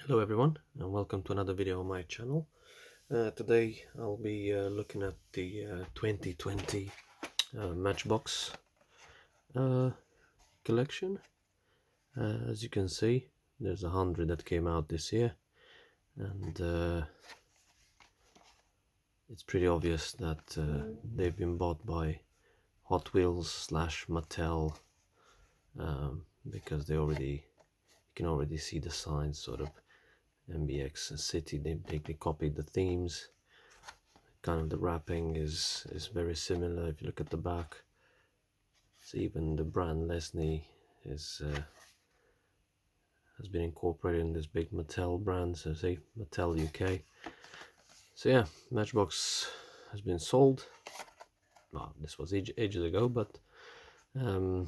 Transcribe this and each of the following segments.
Hello everyone, and welcome to another video on my channel. Today I'll be looking at the 2020 Matchbox collection. As you can see, there's 100 that came out this year, and it's pretty obvious that they've been bought by Hot Wheels / Mattel, because you can already see the signs, sort of MBX and City. They copied the themes. Kind of the wrapping is very similar. If you look at the back, so even the brand Lesney has been incorporated in this big Mattel brand, so say Mattel UK. So yeah, Matchbox has been sold. Well, this was ages ago, but to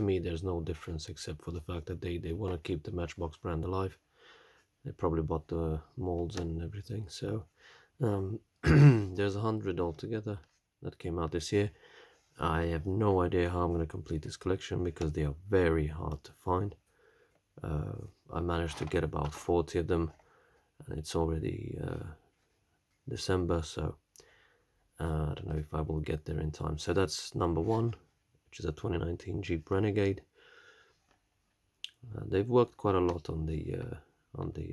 me there's no difference except for the fact that they want to keep the Matchbox brand alive. They probably bought the molds and everything. So there's 100 altogether that came out this year. I have no idea how I'm going to complete this collection because they are very hard to find. I managed to get about 40 of them, and it's already December, so I don't know if I will get there in time. So that's number one, which is a 2019 Jeep Renegade. They've worked quite a lot on the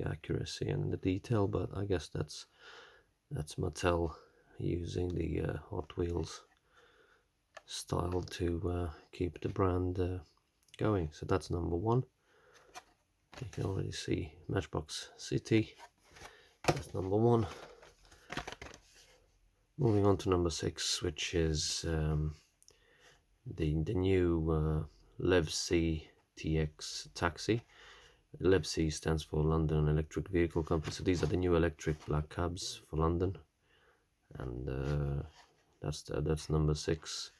accuracy and the detail, but I guess that's Mattel using the Hot Wheels style to keep the brand going. So that's number one. You can already see Matchbox City. That's number one. Moving on to number 6, which is the new Lev C TX taxi. Lev C stands for London Electric Vehicle Company. So these are the new electric black cabs for London, and that's number 6.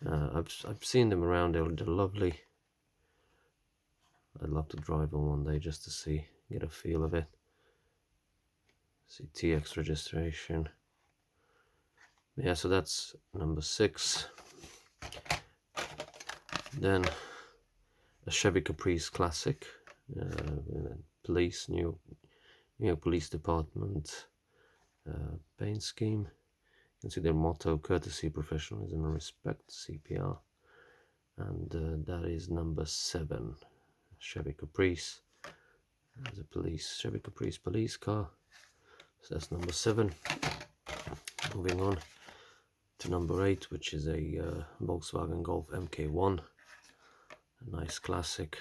I've seen them around. They're lovely. I'd love to drive on one day just to get a feel of it. See TX registration. Yeah, so that's number 6. Then a Chevy Caprice Classic, police, new police department paint scheme. You can see their motto: courtesy, professionalism and respect, CPR. And that is number 7. Chevy Caprice. There's a Chevy Caprice police car. So that's number 7. Moving on to number 8, which is a Volkswagen Golf MK1. A nice classic.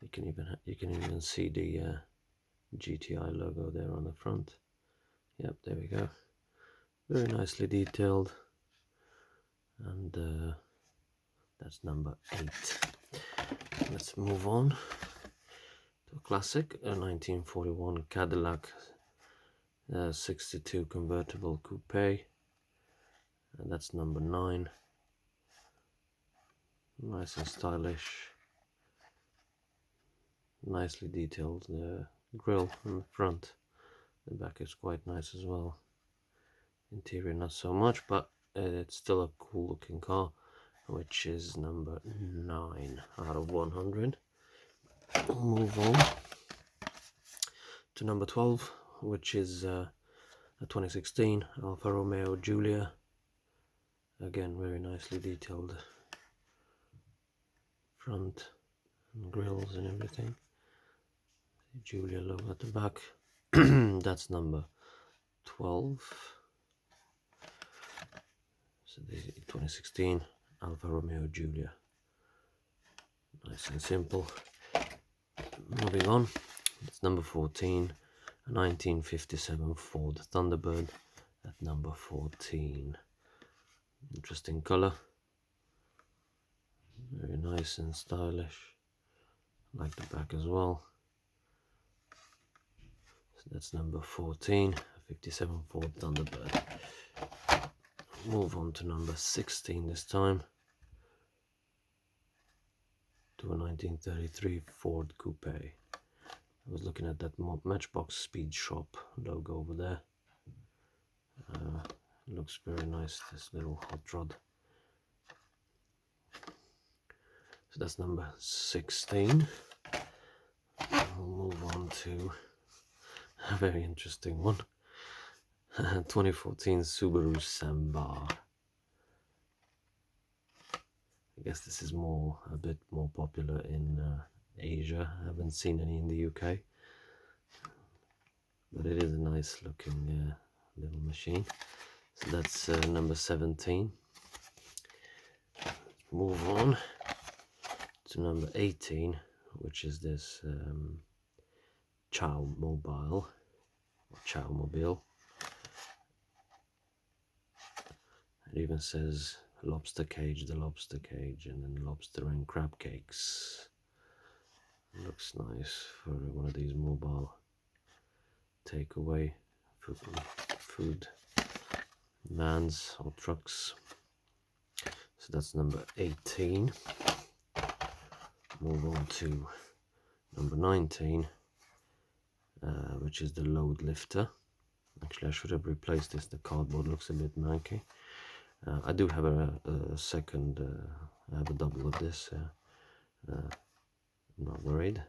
You can even see the GTI logo there on the front. Yep, there we go. Very nicely detailed. And that's number 8. Let's move on to a classic, a 1941 Cadillac 62 convertible coupe, and that's number 9. Nice and stylish, nicely detailed. The grille on the front, the back is quite nice as well. Interior not so much, but it's still a cool looking car, which is number 9 out of 100. We'll move on to number 12, which is a 2016 Alfa Romeo Giulia. Again, very nicely detailed front and grills and everything. The Giulia logo at the back. That's number 12. So the 2016 Alfa Romeo Giulia. Nice and simple. Moving on, it's number 14, a 1957 Ford Thunderbird at number 14. Interesting color. Very nice and stylish. I like the back as well. So that's number 14, a 57 Ford Thunderbird. Move on to number 16 this time, to a 1933 Ford Coupe. I was looking at that Matchbox Speed Shop logo over there. Looks very nice, this little hot rod. So that's number 16. We'll move on to a very interesting one. 2014 Subaru Sambar. I guess this is a bit more popular in Asia. I haven't seen any in the UK, but it is a nice looking little machine. So that's number 17. Move on to number 18, which is this Chow Mobile, or Chow Mobile. It even says lobster cage, the lobster cage, and then lobster and crab cakes. Looks nice for one of these mobile takeaway food vans or trucks. So that's number 18. Move on to number 19, which is the load lifter. Actually, I should have replaced this. The cardboard looks a bit manky. I do have a second, I have a double of this. I'm not worried.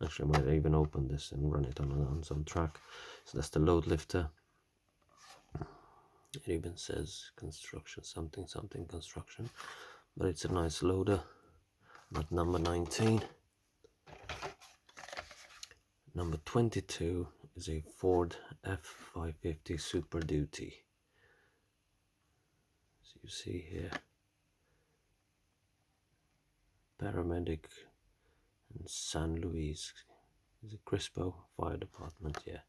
Actually, I might even open this and run it on some track. So that's the load lifter. It even says construction, something construction, but it's a nice loader. At number 19. Number 22 is a Ford F550 Super Duty. So you see here, paramedic in San Luis. Is it Crispo Fire Department? Yeah.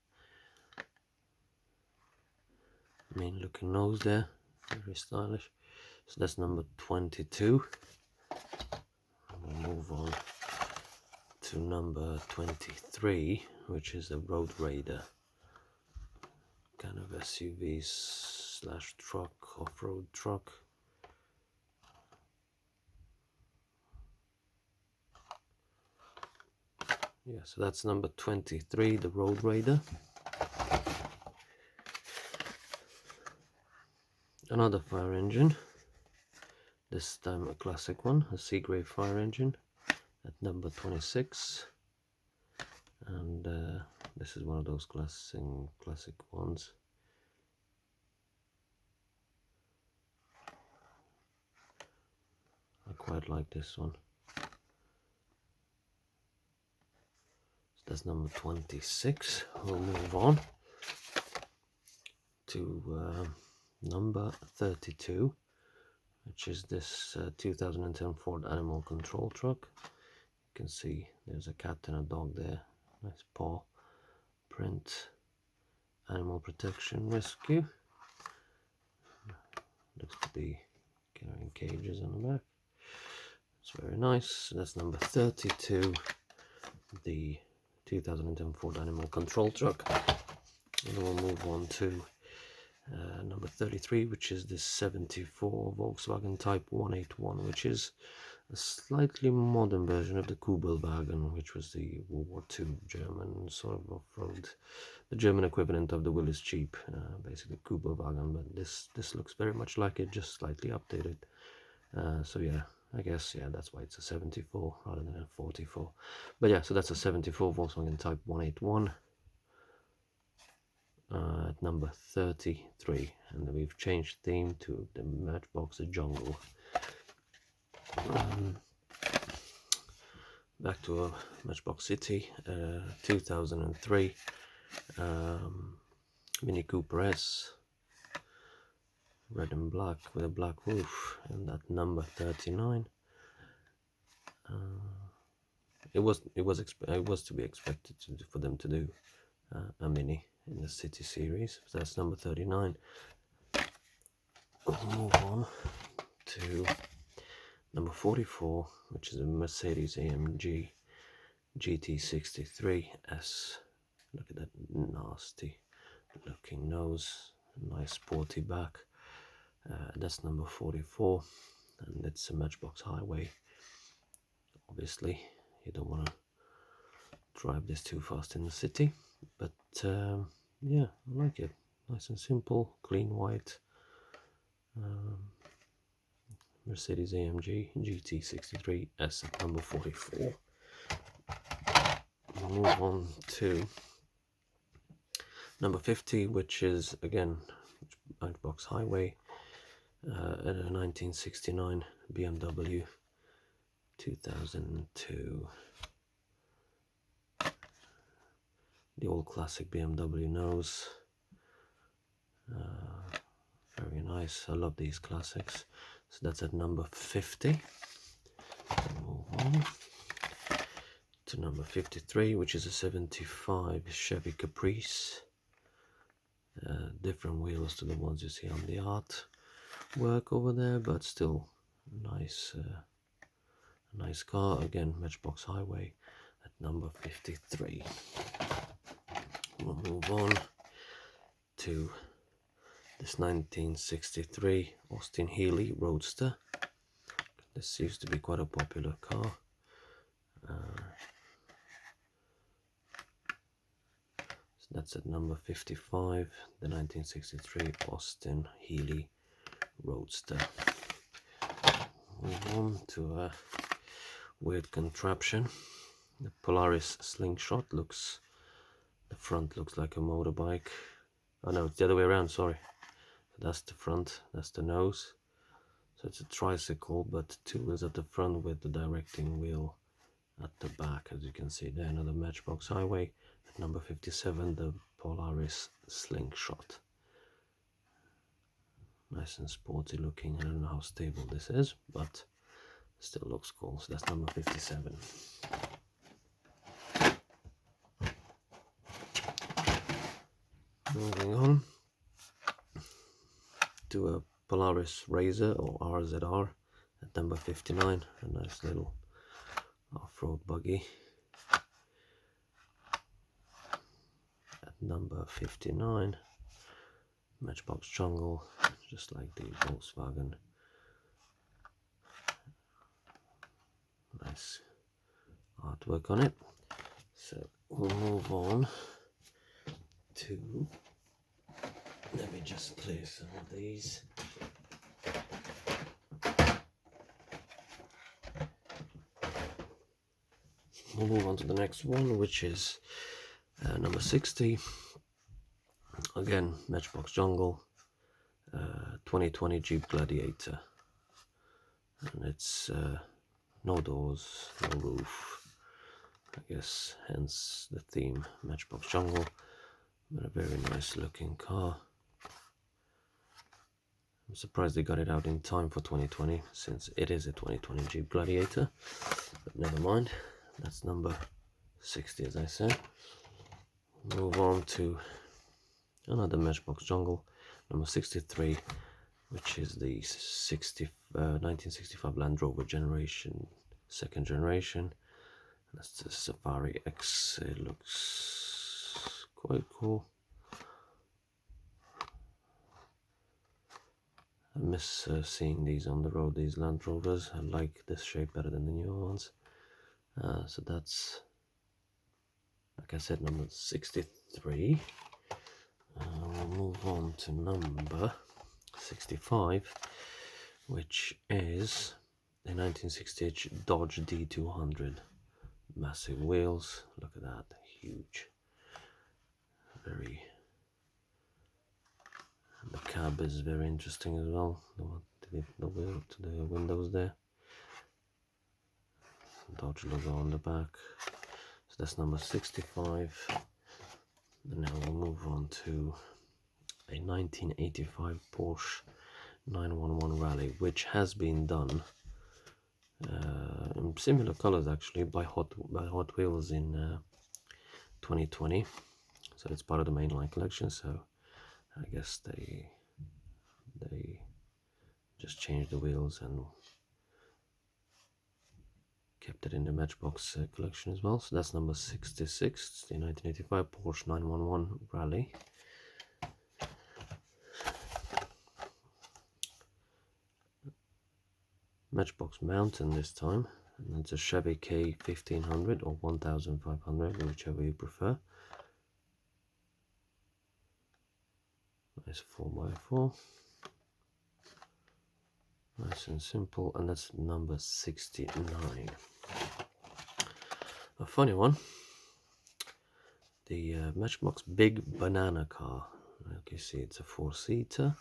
Mean looking nose there, very stylish. So that's number 22. We'll move on to number 23, which is a Road Raider, kind of SUV slash truck, off-road truck. Yeah, so that's number 23, the Road Raider. Another fire engine, this time a classic one, a Seagrave fire engine at number 26. And this is one of those classic ones. I quite like this one. So that's number 26. We'll move on to number 32, which is this 2010 Ford Animal Control truck. You can see there's a cat and a dog there. Nice paw print. Animal Protection Rescue. Looks to be carrying cages on the back. It's very nice. That's number 32, the 2010 Ford Animal Control truck. And we'll move on to number 33, which is the 74 Volkswagen Type 181, which is a slightly modern version of the Kugelwagen, which was the World War II German sort of off-road, the German equivalent of the Willys Jeep, basically Kugelwagen, but this looks very much like it, just slightly updated. So yeah, I guess, yeah, that's why it's a 74 rather than a 44. But yeah, so that's a 74 Volkswagen Type 181 at number 33. And then we've changed theme to the Matchbox Jungle. Back to a Matchbox City, 2003 Mini Cooper S, red and black with a black roof, and at number 39. It was to be expected for them to do a Mini in the City series. So that's number 39. We'll move on to number 44, which is a Mercedes-AMG GT63S. Look at that nasty looking nose, nice sporty back. That's number 44, and it's a Matchbox Highway. Obviously, you don't want to drive this too fast in the city, but yeah, I like it. Nice and simple, clean white. Mercedes-AMG GT63 S at number 44. We'll move on to number 50, which is again Matchbox Highway, at a 1969 BMW 2002. The old classic BMW nose. Very nice. I love these classics. So that's at number 50. Move on to number 53, which is a 75 Chevy Caprice. Different wheels to the ones you see on the art work over there, but still nice. Nice car. Again, Matchbox Highway at number 53. We'll move on to this 1963 Austin Healey Roadster. This seems to be quite a popular car. So that's at number 55, the 1963 Austin Healey Roadster. Move on to a weird contraption. The Polaris Slingshot. The front looks like a motorbike. Oh no, it's the other way around, sorry. That's the front, that's the nose. So it's a tricycle, but two wheels at the front with the directing wheel at the back, as you can see there. Another Matchbox Highway at number 57, the Polaris Slingshot. Nice and sporty looking. I don't know how stable this is, but still looks cool. So that's number 57. Moving on to a Polaris Razor or RZR at number 59, a nice little off-road buggy. At number 59, Matchbox Jungle, just like the Volkswagen. Nice artwork on it. So we'll move on to, let me just clear some of these. We'll move on to the next one, which is number 60. Again, Matchbox Jungle, 2020 Jeep Gladiator. And it's no doors, no roof. I guess hence the theme, Matchbox Jungle. But a very nice looking car. I'm surprised they got it out in time for 2020, since it is a 2020 Jeep Gladiator. But never mind, that's number 60, as I said. Move on to another Matchbox Jungle, number 63, which is the 1965 Land Rover generation, second generation. That's the Safari X. It looks quite cool. I miss seeing these on the road, these Land Rovers. I like this shape better than the newer ones. So that's, like I said, number 63. We'll move on to number 65, which is a 1968 Dodge D200. Massive wheels, look at that, huge. Very. The cab is very interesting as well. The wheel to the windows there. Dodge logo on the back. So that's number 65. And now we'll move on to a 1985 Porsche 911 Rally, which has been done in similar colors actually by Hot Wheels in 2020. So it's part of the mainline collection. So I guess they just changed the wheels and kept it in the Matchbox collection as well. So that's number 66, the 1985 Porsche 911 Rally. Matchbox Mountain this time, and it's a Chevy K1500 or 1500, whichever you prefer. Nice 4x4. Nice and simple, and that's number 69. A funny one. The Matchbox Big Banana Car. Like you see, it's a 4-seater.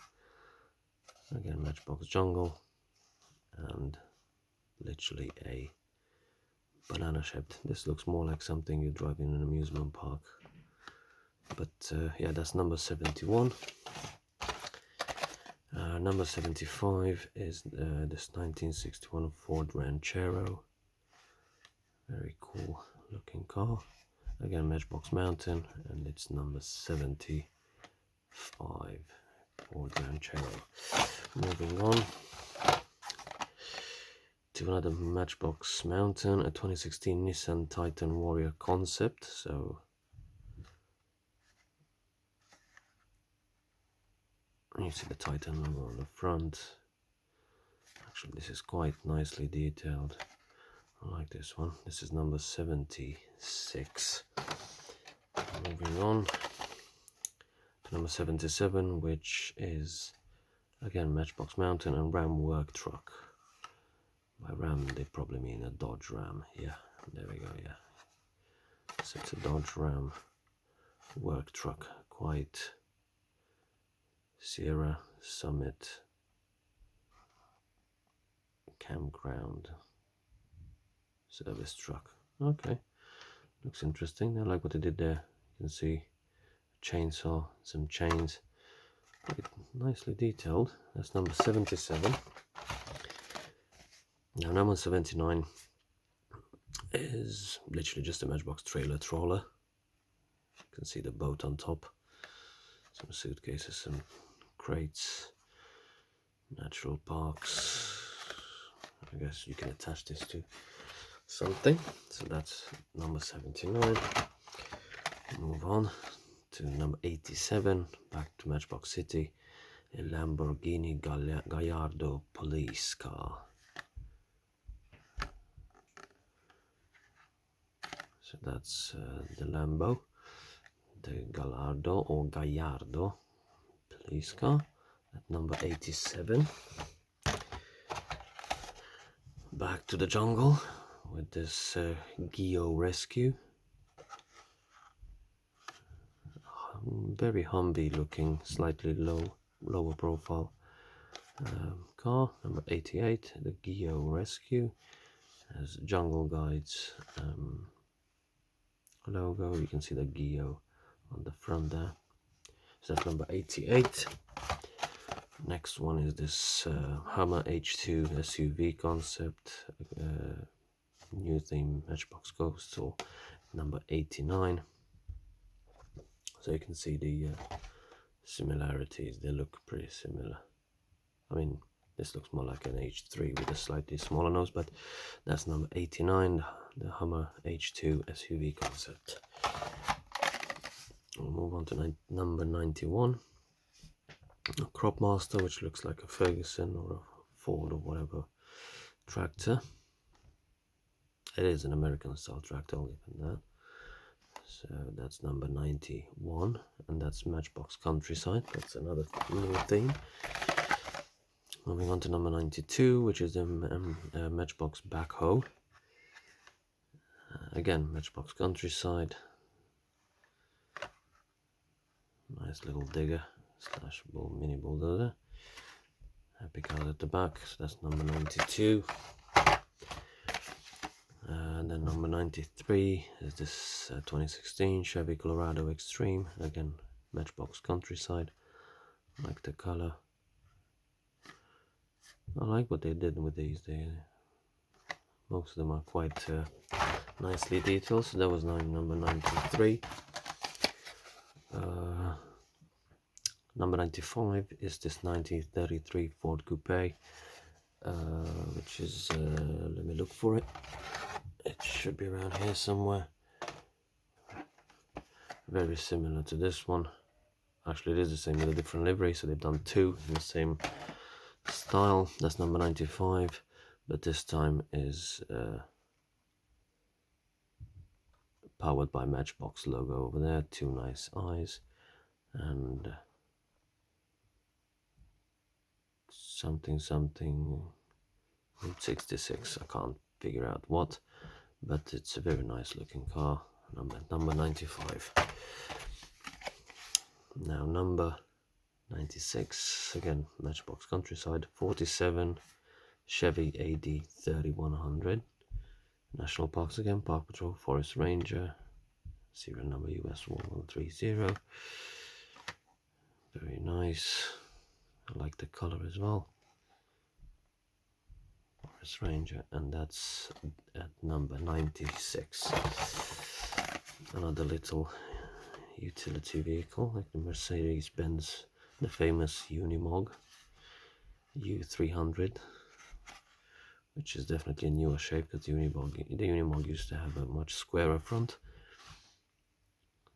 Again, Matchbox Jungle, and literally a banana shaped. This looks more like something you drive in an amusement park. But yeah, that's number 71. Number 75 is this 1961 Ford Ranchero. Very cool looking car. Again, Matchbox Mountain, and it's number 75. Ford Ranchero. Moving on to another Matchbox Mountain, a 2016 Nissan Titan Warrior concept. So you see the Titan logo on the front. Actually, this is quite nicely detailed. I like this one. This is number 76. Moving on to number 77, which is again Matchbox Mountain and Ram work truck. By Ram, they probably mean a Dodge Ram. Yeah, there we go. Yeah, so it's a Dodge Ram work truck. Quite Sierra Summit campground service truck. Okay, looks interesting. I like what they did there. You can see a chainsaw, some chains, quite nicely detailed. That's number 77. Now number 79 is literally just a Matchbox trailer trawler. You can see the boat on top, some suitcases, some crates, natural parks. I guess you can attach this to something. So that's number 79. Move on to number 87, back to Matchbox City, a Lamborghini Gallardo police car. So that's the Lambo, the Gallardo or Gallardo police car at number 87. Back to the jungle with this Gio Rescue. Very Humvee looking, slightly lower profile car, number 88, the Gio Rescue. Has Jungle Guides logo. You can see the Gio on the front there. So that's number 88. Next one is this Hummer H2 SUV concept, new theme Matchbox Coastal, number 89. So you can see the similarities, they look pretty similar. I mean, this looks more like an H3 with a slightly smaller nose, but that's number 89, the Hummer H2 SUV concept. We'll move on to number 91, a Crop Master, which looks like a Ferguson or a Ford or whatever tractor. It is an American style tractor, I'll give it that. So that's number 91, and that's Matchbox Countryside. That's another new theme. Moving on to number 92, which is the Matchbox Backhoe. Again, Matchbox Countryside. Nice little digger slash mini bulldozer. Happy card at the back, so that's number 92. And then number 93 is this 2016 Chevy Colorado Extreme. Again, Matchbox Countryside. I like the color. I like what they did with these. Most of them are quite nicely detailed. So that was number 93. Number 95 is this 1933 Ford Coupe, which is, let me look for it. It should be around here somewhere. Very similar to this one. Actually, it is the same with a different livery, so they've done two in the same style. That's number 95, but this time is powered by Matchbox logo over there. Two nice eyes, and something Route 66. I can't figure out what, but it's a very nice looking car. Number 95. Now number 96, again Matchbox Countryside, 47 Chevy AD 3100. National Parks again, Park Patrol, Forest Ranger, serial number US 1130. Very nice. I like the color as well. Forest Ranger, and that's at number 96. Another little utility vehicle like the Mercedes-Benz, the famous Unimog U300, which is definitely a newer shape because the Unimog used to have a much squarer front.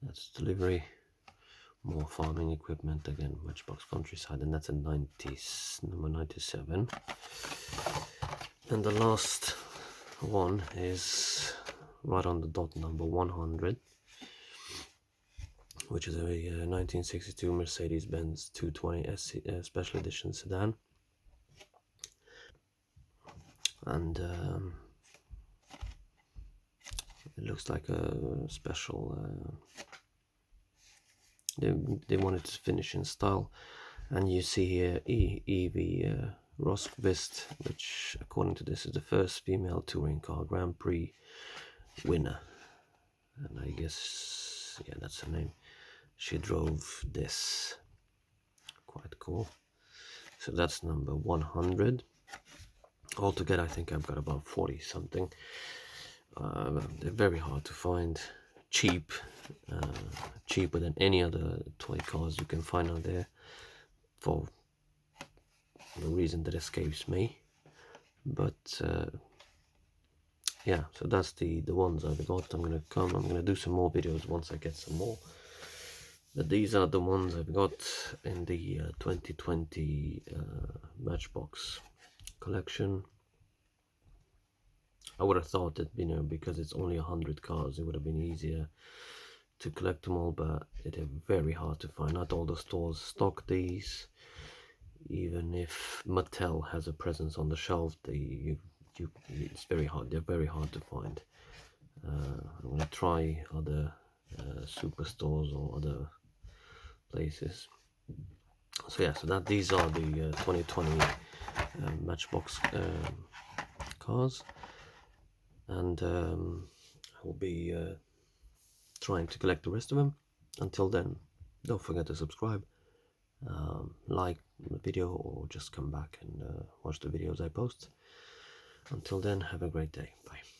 That's delivery, more farming equipment, again Matchbox Countryside, and that's a number 97. And the last one is right on the dot, number 100, which is a 1962 Mercedes-Benz 220 Special Edition sedan. And it looks like a special, they wanted to finish in style. And you see here EV Rosqvist, which according to this is the first female touring car Grand Prix winner. And I guess, yeah, that's her name. She drove this. Quite cool. So that's number 100. Altogether, I think I've got about 40 something. They're very hard to find. Cheap, cheaper than any other toy cars you can find out there, for the reason that escapes me. But yeah, so that's the ones I've got. I'm gonna do some more videos once I get some more. But these are the ones I've got in the 2020 Matchbox collection. I would have thought that, you know, because it's only 100 cars, it would have been easier to collect them all, but it is very hard to find. Not all the stores stock these. Even if Mattel has a presence on the shelf, it's very hard. They're very hard to find. I'm gonna try other superstores or other places. So yeah, so these are the 2020 Matchbox cars, and I will be trying to collect the rest of them. Until then, don't forget to subscribe, like the video, or just come back and watch the videos I post. Until then, have a great day. Bye.